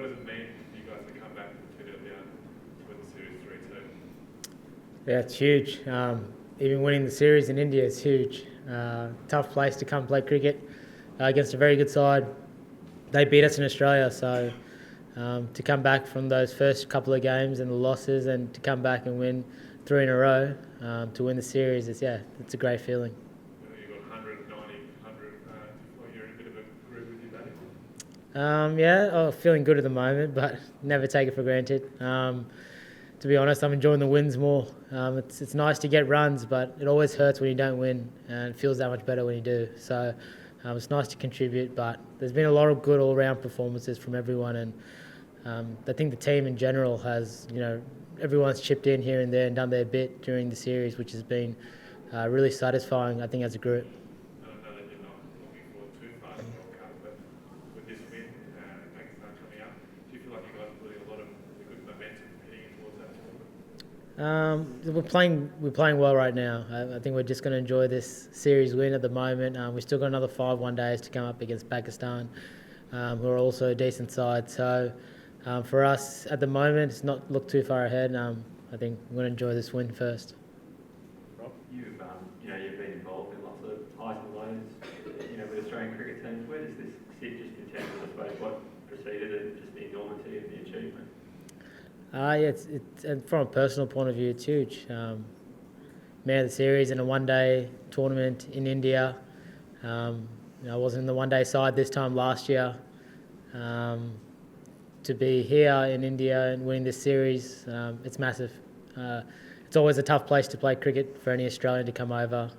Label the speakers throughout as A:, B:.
A: does it mean for you guys to come back from 2-0 down to win the series 3-2?
B: Yeah, it's huge. Even winning the series in India is huge. Tough place to come play cricket against a very good side. They beat us in Australia, so to come back from those first couple of games and the losses and to come back and win 3 in a row to win the series, it's a great feeling.
A: You got 190, 100. You're in a bit of a groove with your batting.
B: Feeling good at the moment, but never take it for granted. To be honest, I'm enjoying the wins more. It's nice to get runs, but it always hurts when you don't win, and it feels that much better when you do. So it's nice to contribute, but there's been a lot of good all-round performances from everyone, and I think the team in general has, everyone's chipped in here and there and done their bit during the series, which has been really satisfying, I think, as a group.
A: I know that you're not looking forward too far to the World Cup, but with this win, Pakistan coming up, do you feel like you guys are building a lot of good momentum heading towards that tournament?
B: We're playing well right now. I think we're just going to enjoy this series win at the moment. We've still got another 5 one-days to come up against Pakistan, who are also a decent side. So for us at the moment, it's not look too far ahead. I think we're going to enjoy this win first.
C: Rob, you've been involved in lots of highs and lows, with Australian cricket teams. Where does this sit just in terms of, I suppose, what preceded and just the enormity of the achievement?
B: And from a personal point of view, it's huge. Man of the series in a one-day tournament in India. I wasn't in the one-day side this time last year. To be here in India and winning this series, it's massive. It's always a tough place to play cricket for any Australian to come over.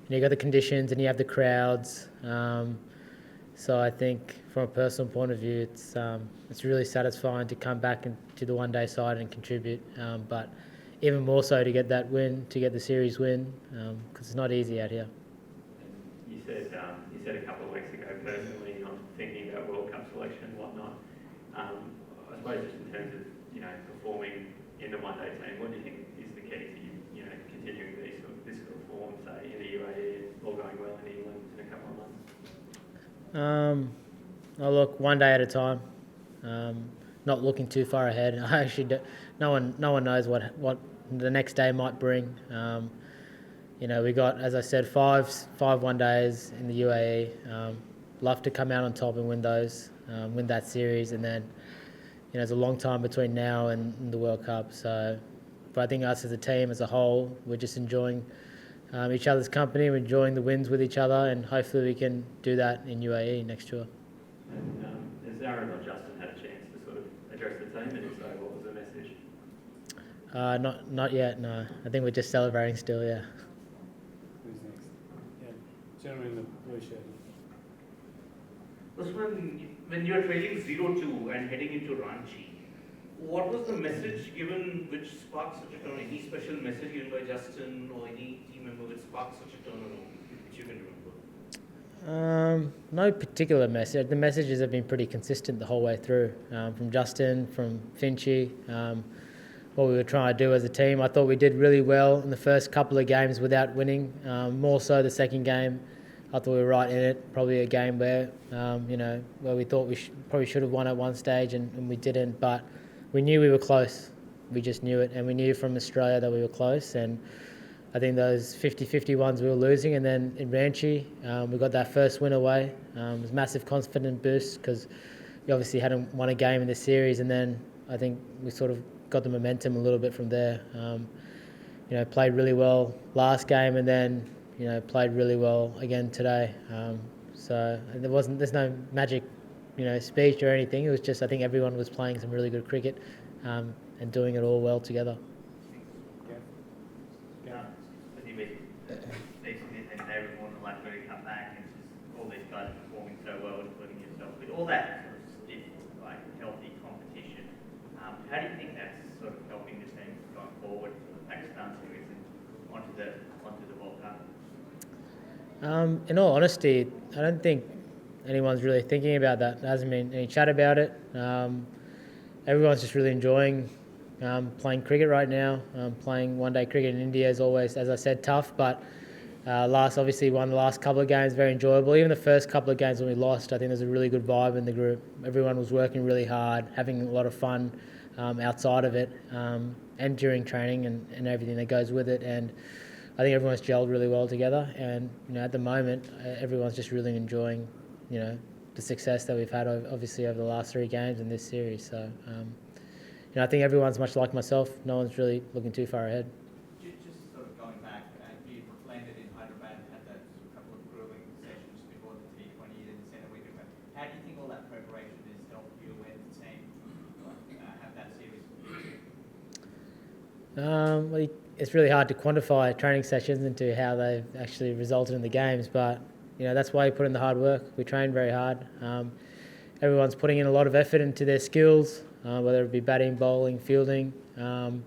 B: You've got the conditions and you have the crowds. So I think from a personal point of view, it's really satisfying to come back to the one-day side and contribute. But even more so to get that win, to get the series win, because it's not easy out here.
C: You said a couple of weeks ago, personally, on thinking about World Cup selection and whatnot. I suppose just in terms of performing in the one-day team, what do you think is the key to continuing this sort of form, say in the UAE, all going well in England in a couple of months?
B: Look one day at a time. Not looking too far ahead. No one knows what the next day might bring. We got, as I said, five one-days in the UAE. Love to come out on top and win those, win that series, and then it's a long time between now and the World Cup. So, but I think us as a team, as a whole, we're just enjoying each other's company. We're enjoying the wins with each other, and hopefully we can do that in UAE next year.
C: And has Aaron or Justin had a chance to sort of address the team, and if so, what was the message?
B: Not yet, no. I think we're just celebrating still, yeah.
D: Who's next? Yeah, gentleman in the blue shirt.
E: Usman, when you are trailing 0-2 and heading into Ranchi, what was the message given which sparked such a turn? Any special message given by Justin or any team member which sparked such a turnaround, which you can remember?
B: No particular message. The messages have been pretty consistent the whole way through, from Justin, from Finchy. What we were trying to do as a team. I thought we did really well in the first couple of games without winning. More so the second game, I thought we were right in it. Probably a game where, where we thought we probably should have won at one stage and we didn't. But we knew we were close. We just knew it, and we knew from Australia that we were close. And I think those 50-50 ones we were losing, and then in Ranchi, we got that first win away. It was a massive confidence boost because we obviously hadn't won a game in the series, and then I think we sort of got the momentum a little bit from there. Played really well last game, and then played really well again today. So there's no magic speech or anything. It was just I think everyone was playing some really good cricket and doing it all well together.
F: Everyone will like to come back and just all these guys are performing so well, including yourself, with all that sort of stiff, healthy competition. How do you think that's sort of helping the team going forward for the Pakistan series and onto the World Cup?
B: In all honesty, I don't think anyone's really thinking about that. There hasn't been any chat about it. Everyone's just really enjoying playing cricket right now. Playing one-day cricket in India is always, as I said, tough, but Obviously won the last couple of games, very enjoyable. Even the first couple of games when we lost, I think there's a really good vibe in the group. Everyone was working really hard, having a lot of fun outside of it, and during training and everything that goes with it. And I think everyone's gelled really well together. And at the moment, everyone's just really enjoying, the success that we've had obviously over the last 3 games in this series. So, I think everyone's much like myself. No one's really looking too far ahead.
G: Just sort of going back, you landed in Hyderabad and had that couple of grueling sessions before the T20 in the centre weekend. But how do you think all that preparation has helped you and the team have that series?
B: Well, it's really hard to quantify training sessions into how they've actually resulted in the games, but that's why we put in the hard work. We train very hard. Everyone's putting in a lot of effort into their skills, whether it be batting, bowling, fielding, and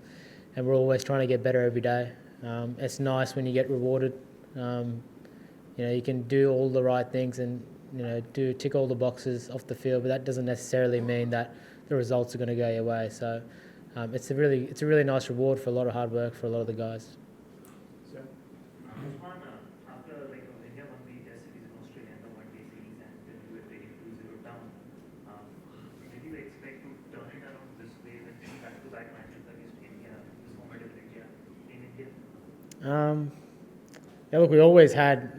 B: we're always trying to get better every day. It's nice when you get rewarded. You can do all the right things and tick all the boxes off the field, but that doesn't necessarily mean that the results are going to go your way. So it's a really nice reward for a lot of hard work for a lot of the guys.
H: Usman, after India won the Test series in Australia and the one-day series, and then we were taking 2-0 down, did you expect to turn it around this way when back-to-back matches against India, this formidable India in India?
B: Yeah, look, we always had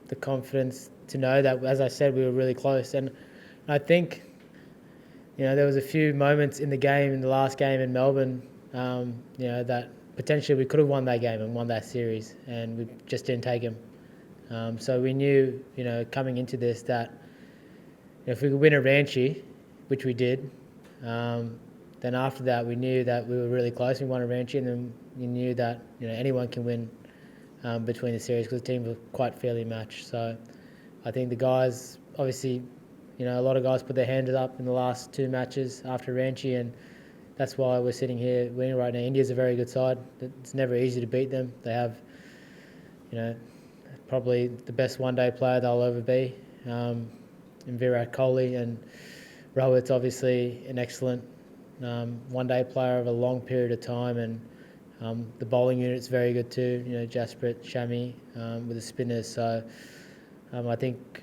B: the confidence to know that, as I said, we were really close, and I think there was a few moments in the game, in the last game in Melbourne, that potentially we could have won that game and won that series, and we just didn't take them. So we knew, coming into this, that if we could win a Ranchi, which we did, then after that we knew that we were really close. We won a Ranchi, and then you knew that anyone can win between the series because the teams were quite fairly matched. So I think the guys, obviously, a lot of guys put their hands up in the last 2 matches after Ranchi, and that's why we're sitting here winning right now. India's a very good side. It's never easy to beat them. They have, probably the best one-day player they'll ever be, in Virat Kohli, and Rohit's obviously an excellent one-day player of a long period of time, and the bowling unit's very good too. Jasprit, Shami with the spinners. So I think,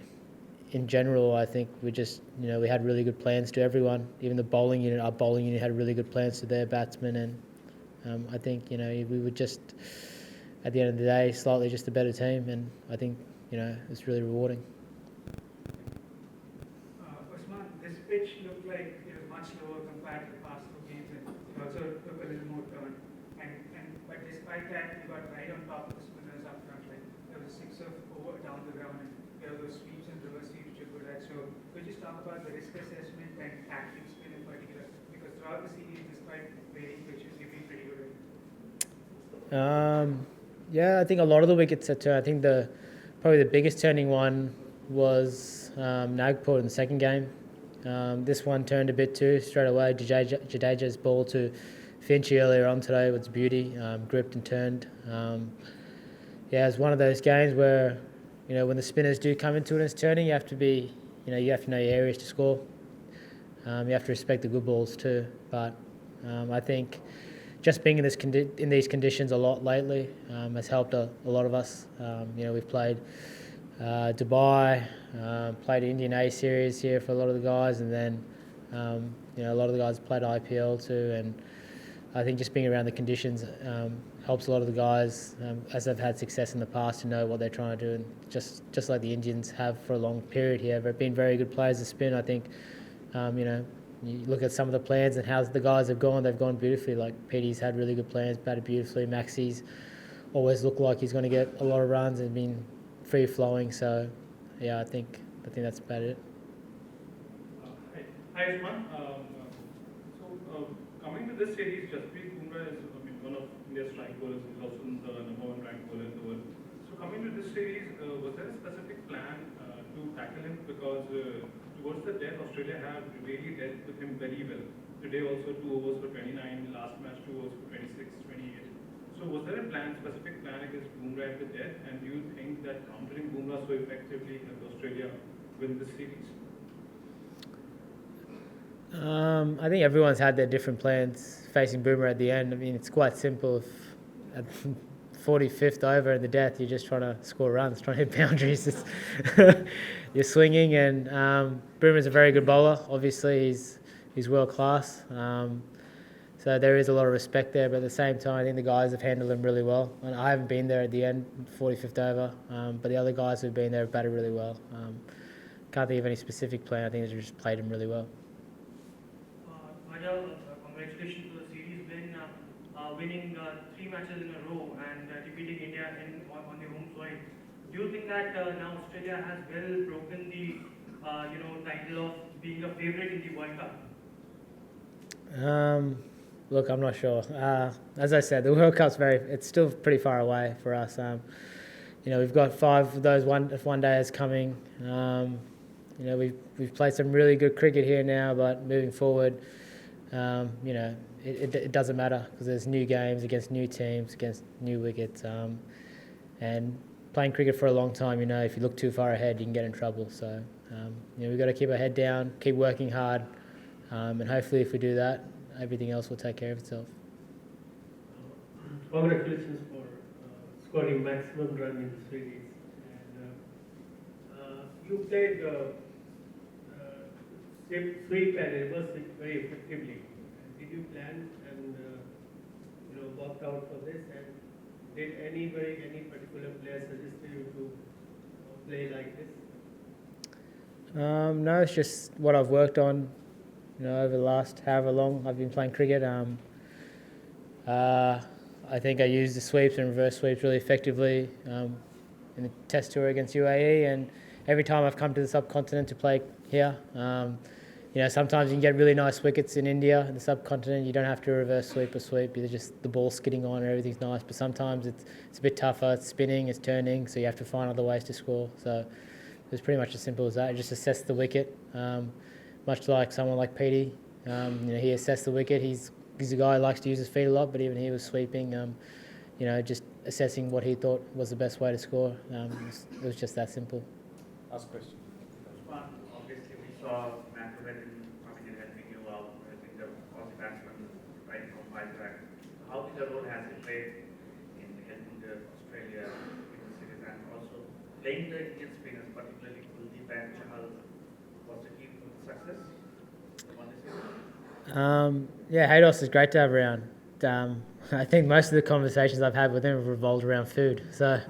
B: in general, I think we just, we had really good plans to everyone. Even the bowling unit, our bowling unit had really good plans to their batsmen, and I think, we were just, at the end of the day, slightly just a better team, and I think, it's really rewarding.
I: Usman, this pitch looked like it was much lower compared to the past 2 games, and it also took a little more turn. But despite that, you got right on top of the spinners up front. Like there was 6 of over down the ground, and there were those sweeps and reverse sweeps which you're good at. So could you just talk about the risk assessment and tactic spin in particular? Because throughout the series, despite varying pitches, you've been pretty good at it.
B: Yeah, I think a lot of the wickets are turned. I think probably the biggest turning one was Nagpur in the second game. This one turned a bit too straight away. Jadeja's ball to Finchie earlier on today was beauty, gripped and turned. It's one of those games where, when the spinners do come into it and it's turning, you have to be, you have to know your areas to score. You have to respect the good balls too. But I think just being in these conditions a lot lately has helped a lot of us. We've played Dubai, played Indian A series here for a lot of the guys, and then a lot of the guys played IPL too. And I think just being around the conditions helps a lot of the guys, as they've had success in the past, to know what they're trying to do. And just like the Indians have for a long period here, they've been very good players to spin. I think, you look at some of the plans and how the guys have gone, they've gone beautifully. Like Petey's had really good plans, batted beautifully. Maxi's always looked like he's going to get a lot of runs and been free flowing. So, I think that's about it.
A: Hi, Usman. Coming to this series, Jasprit Bumrah is one of India's strike bowlers. He's also the #1 ranked bowler in the world. So coming to this series, was there a specific plan to tackle him? Because towards the death, Australia have really dealt with him very well. Today also 2 overs for 29, last match 2 overs for 26, 28. So was there a specific plan against Bumrah at the death? And do you think that countering Bumrah so effectively helped Australia win this series?
B: I think everyone's had their different plans facing Boomer at the end. I mean, it's quite simple. If 45th over in the death, you're just trying to score runs, trying to hit boundaries. You're swinging, and Boomer's a very good bowler. Obviously, he's world class. So there is a lot of respect there, but at the same time, I think the guys have handled him really well. And I haven't been there at the end, 45th over, but the other guys who've been there have batted really well. Can't think of any specific plan. I think they just played him really well.
J: Majal, congratulations to the series win, winning 3 matches in a row and defeating India on the home soil. Do you think that now Australia has well broken the title of being a favourite in the World Cup?
B: Look, I'm not sure. As I said, the World Cup's it's still pretty far away for us. We've got 5 of those one days coming. We've played some really good cricket here now, but moving forward, it doesn't matter because there's new games against new teams, against new wickets, and playing cricket for a long time, if you look too far ahead, you can get in trouble. So, we've got to keep our head down, keep working hard, and hopefully if we do that, everything else will take care of itself.
K: Congratulations for scoring maximum run in the series. And you played sweep and reverse sweep very effectively. Did you plan and worked out for this? And did any particular player suggest you to play like this?
B: No, it's just what I've worked on. Over the last however long I've been playing cricket. I think I used the sweeps and reverse sweeps really effectively in the Test tour against UAE, and every time I've come to the subcontinent to play here, sometimes you can get really nice wickets in India, in the subcontinent. You don't have to reverse sweep or sweep. You're just the ball skidding on and everything's nice. But sometimes it's a bit tougher. It's spinning, it's turning, so you have to find other ways to score. So it was pretty much as simple as that. Just assess the wicket. Much like someone like Petey, he assessed the wicket. He's a guy who likes to use his feet a lot, but even he was sweeping, just assessing what he thought was the best way to score. It was just that simple.
D: Last question.
F: Obviously, we saw Matt Ryan coming in helping you out, helping the Aussie batsman right from Hyderabad. How big a role has it played in helping the Australia win the series, and also playing the Indian spinners, particularly Kuldeep and Chahal, was the key to the success?
B: Haydos is great to have around. I think most of the conversations I've had with him have revolved around food. So,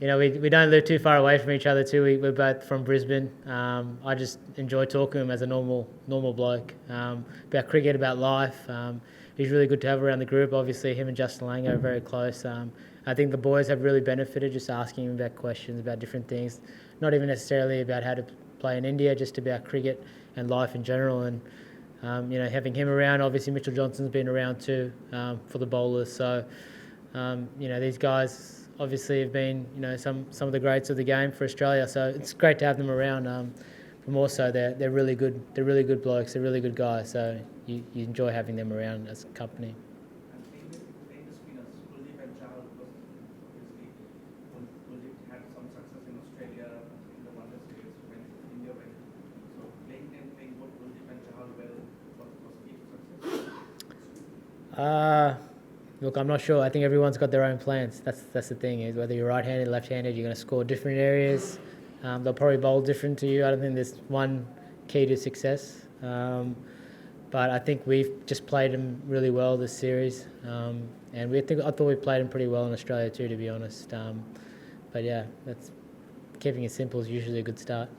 B: we don't live too far away from each other too. We're both from Brisbane. I just enjoy talking to him as a normal bloke about cricket, about life. He's really good to have around the group. Obviously, him and Justin Langer are very close. I think the boys have really benefited just asking him about questions about different things, not even necessarily about how to play in India, just about cricket and life in general. And having him around, obviously Mitchell Johnson's been around too for the bowlers. So these guys obviously have been some of the greats of the game for Australia. So it's great to have them around. But more so, they're really good. They're really good blokes. They're really good guys. So you enjoy having them around as a company.
G: And playing the spinners, Kuldeep and Chahal, because obviously Kuldeep had some success in Australia in the Wonder Series when India went. So playing both Kuldeep and Chahal well was key to success.
B: Look, I'm not sure. I think everyone's got their own plans. That's the thing, is whether you're right-handed, left-handed, you're going to score different areas. They'll probably bowl different to you. I don't think there's one key to success. But I think we've just played them really well this series. And I thought we played them pretty well in Australia too, to be honest. But yeah, keeping it simple is usually a good start.